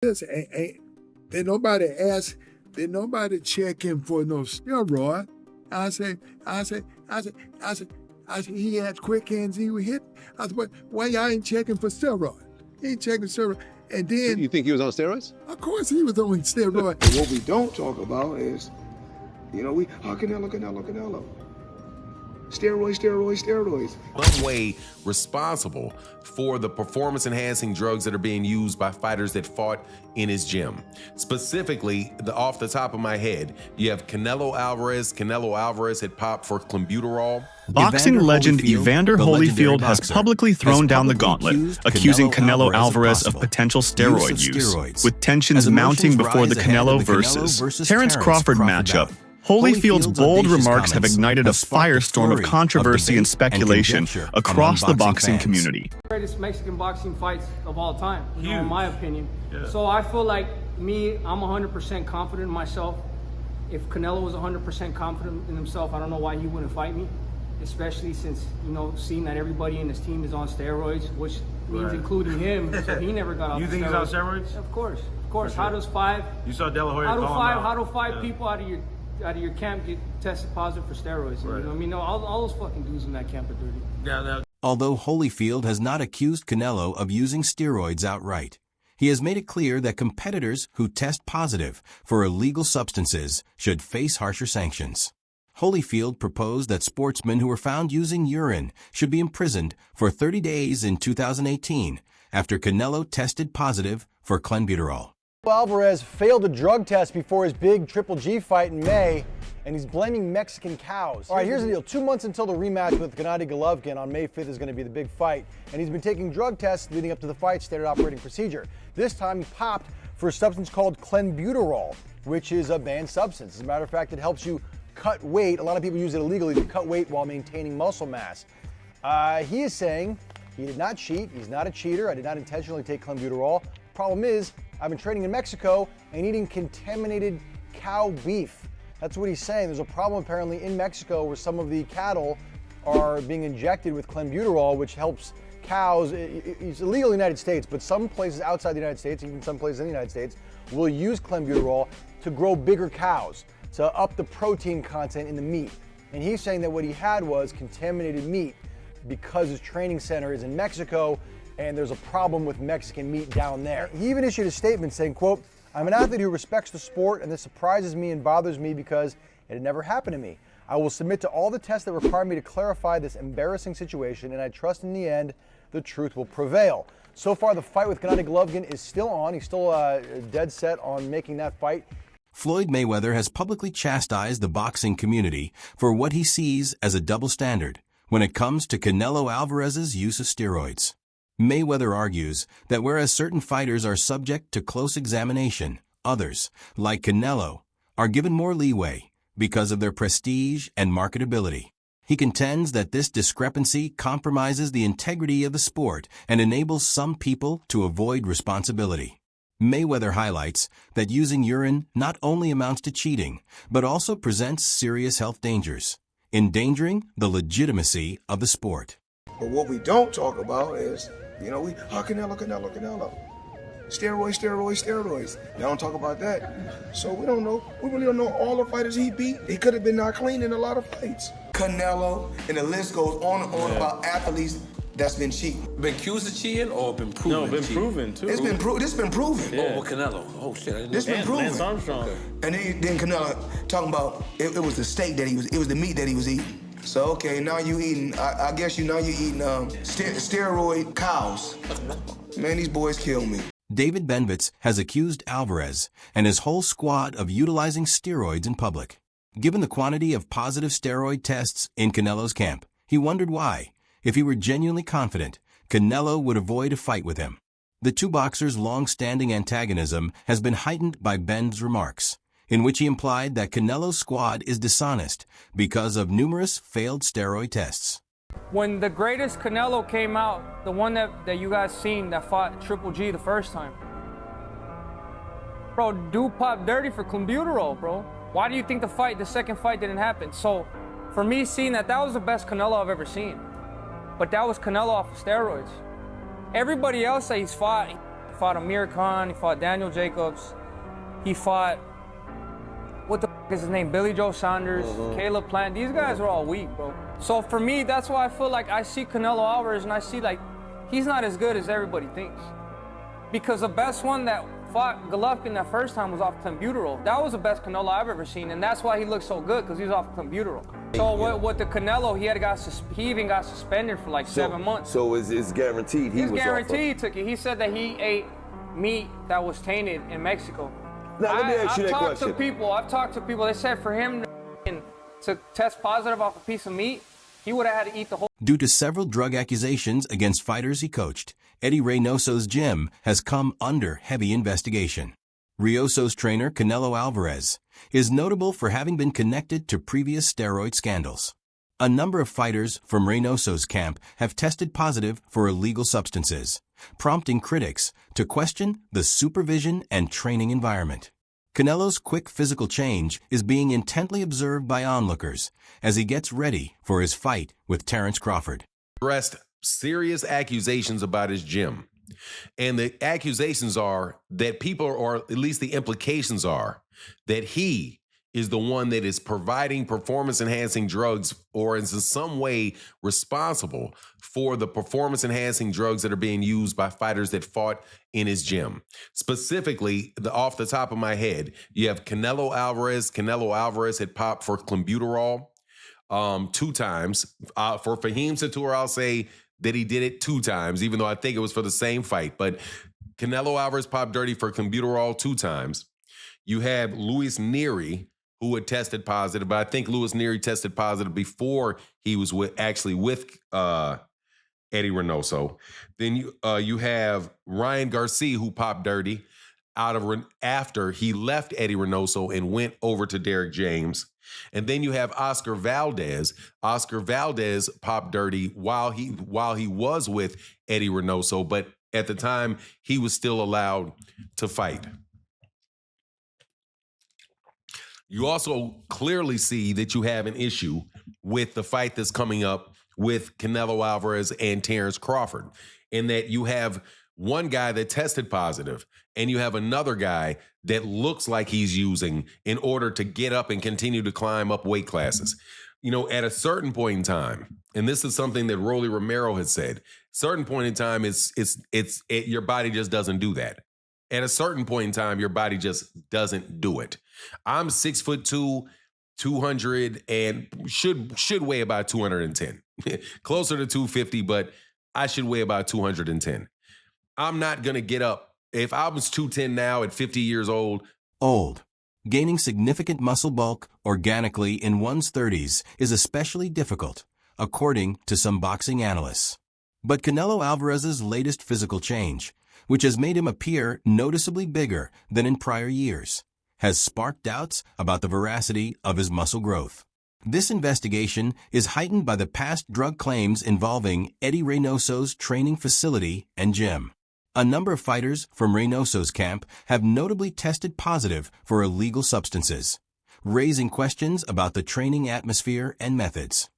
This did nobody check him for no steroid. I said, he had quick hands, he would hit. I said, why y'all ain't checking for steroid? He ain't checking steroid. And then... You think he was on steroids? Of course he was on steroid. What we don't talk about is, Canelo. Steroids. One way responsible for the performance-enhancing drugs that are being used by fighters that fought in his gym. Specifically, off the top of my head, you have Canelo Alvarez. Canelo Alvarez had popped for clenbuterol. Boxing legend Evander Holyfield has publicly thrown down the gauntlet, accusing Canelo Alvarez of potential steroid use, with tensions mounting before the Canelo versus Terrence Crawford matchup. Holyfield's bold remarks have ignited a firestorm of controversy and speculation across the boxing community. Greatest Mexican boxing fights of all time, in my opinion. Yeah. So I feel like I'm 100% confident in myself. If Canelo was 100% confident in himself, I don't know why he wouldn't fight me, especially since, seeing that everybody in his team is on steroids, which means including him, so he never got off You think he's on steroids? Of course. How does five... You saw De La Hoya How do five people out of your camp get tested positive for steroids? Right. You know what I mean? All those fucking dudes in that camp are dirty. Yeah. Although Holyfield has not accused Canelo of using steroids outright, he has made it clear that competitors who test positive for illegal substances should face harsher sanctions. Holyfield proposed that sportsmen who were found using urine should be imprisoned for 30 days in 2018 after Canelo tested positive for clenbuterol. Alvarez failed a drug test before his big Triple G fight in May, and he's blaming Mexican cows. All right, here's the deal. 2 months until the rematch with Gennady Golovkin on May 5th is going to be the big fight, and he's been taking drug tests leading up to the fight, standard operating procedure. This time he popped for a substance called clenbuterol, which is a banned substance. As a matter of fact, it helps you cut weight. A lot of people use it illegally to cut weight while maintaining muscle mass. He is saying he did not cheat. He's not a cheater. I did not intentionally take clenbuterol. Problem is, I've been training in Mexico and eating contaminated cow beef. That's what he's saying. There's a problem apparently in Mexico where some of the cattle are being injected with clenbuterol, which helps cows. It's illegal in the United States, but some places outside the United States, even some places in the United States, will use clenbuterol to grow bigger cows, to up the protein content in the meat. And he's saying that what he had was contaminated meat because his training center is in Mexico and there's a problem with Mexican meat down there. He even issued a statement saying, quote, "I'm an athlete who respects the sport, and this surprises me and bothers me because it had never happened to me. I will submit to all the tests that require me to clarify this embarrassing situation, and I trust in the end the truth will prevail." So far, the fight with Gennady Golovkin is still on. He's still dead set on making that fight. Floyd Mayweather has publicly chastised the boxing community for what he sees as a double standard when it comes to Canelo Alvarez's use of steroids. Mayweather argues that whereas certain fighters are subject to close examination, others, like Canelo, are given more leeway because of their prestige and marketability. He contends that this discrepancy compromises the integrity of the sport and enables some people to avoid responsibility. Mayweather highlights that using urine not only amounts to cheating, but also presents serious health dangers, endangering the legitimacy of the sport. But what we don't talk about is, Canelo. Steroids. They don't talk about that. So we don't know. We really don't know all the fighters he beat. He could have been not clean in a lot of fights. Canelo, and the list goes on and on about athletes that's been cheating. Been accused of cheating or been proven? No, been proven too. It's been proven. Yeah. Oh, well, Canelo. Oh shit. This been proven. Lance Armstrong. Okay. And then Canelo talking about it was the steak that it was the meat that he was eating. So okay, now you eating. I guess you're eating steroid cows. Man, these boys kill me. David Benvitz has accused Alvarez and his whole squad of utilizing steroids in public. Given the quantity of positive steroid tests in Canelo's camp, he wondered why, if he were genuinely confident, Canelo would avoid a fight with him. The two boxers' long-standing antagonism has been heightened by Ben's remarks, in which he implied that Canelo's squad is dishonest because of numerous failed steroid tests. When the greatest Canelo came out, the one that you guys seen that fought Triple G the first time, bro, dude popped dirty for clenbuterol, bro. Why do you think the second fight didn't happen? So for me, seeing that was the best Canelo I've ever seen. But that was Canelo off of steroids. Everybody else that he's fought fought Amir Khan, he fought Daniel Jacobs, he fought, what the is his name, Billy Joe Saunders, Caleb Plant. These guys are all weak, bro. So for me, that's why I feel like I see Canelo Alvarez and I see like, he's not as good as everybody thinks. Because the best one that fought Golovkin that first time was off clenbuterol. That was the best Canelo I've ever seen, and that's why he looked so good, because he was off clenbuterol. So with the Canelo, he even got suspended for like 7 months. So it's guaranteed he was guaranteed took it. He said that he ate meat that was tainted in Mexico. Now let me ask you that question. I've talked to people. They said for him to test positive off a piece of meat, he would have had to eat the whole. Due to several drug accusations against fighters he coached, Eddie Reynoso's gym has come under heavy investigation. Reynoso's trainer, Canelo Alvarez, is notable for having been connected to previous steroid scandals. A number of fighters from Reynoso's camp have tested positive for illegal substances, prompting critics to question the supervision and training environment. Canelo's quick physical change is being intently observed by onlookers as he gets ready for his fight with Terence Crawford. Addressed serious accusations about his gym. And the accusations are that people, or at least the implications are, that he is the one that is providing performance-enhancing drugs or is in some way responsible for the performance-enhancing drugs that are being used by fighters that fought in his gym. Specifically, off the top of my head, you have Canelo Alvarez. Canelo Alvarez had popped for clenbuterol 2 times. For Fahim Satur, I'll say that he did it 2 times, even though I think it was for the same fight. But Canelo Alvarez popped dirty for clenbuterol 2 times. You have Luis Nery, who had tested positive, but I think Luis Nery tested positive before he was with Eddie Reynoso. Then you have Ryan Garcia, who popped dirty after he left Eddie Reynoso and went over to Derek James. And then you have Oscar Valdez. Oscar Valdez popped dirty while he was with Eddie Reynoso, but at the time he was still allowed to fight. You also clearly see that you have an issue with the fight that's coming up with Canelo Alvarez and Terence Crawford, in that you have one guy that tested positive and you have another guy that looks like he's using in order to get up and continue to climb up weight classes. You know, at a certain point in time, and this is something that Rolly Romero had said, certain point in time, your body just doesn't do that. At a certain point in time, your body just doesn't do it. I'm 6'2", 200, and should weigh about 210. Closer to 250, but I should weigh about 210. I'm not going to get up. If I was 210 now at 50 years old. Gaining significant muscle bulk organically in one's 30s is especially difficult, according to some boxing analysts. But Canelo Alvarez's latest physical change, which has made him appear noticeably bigger than in prior years, has sparked doubts about the veracity of his muscle growth. This investigation is heightened by the past drug claims involving Eddie Reynoso's training facility and gym. A number of fighters from Reynoso's camp have notably tested positive for illegal substances, raising questions about the training atmosphere and methods.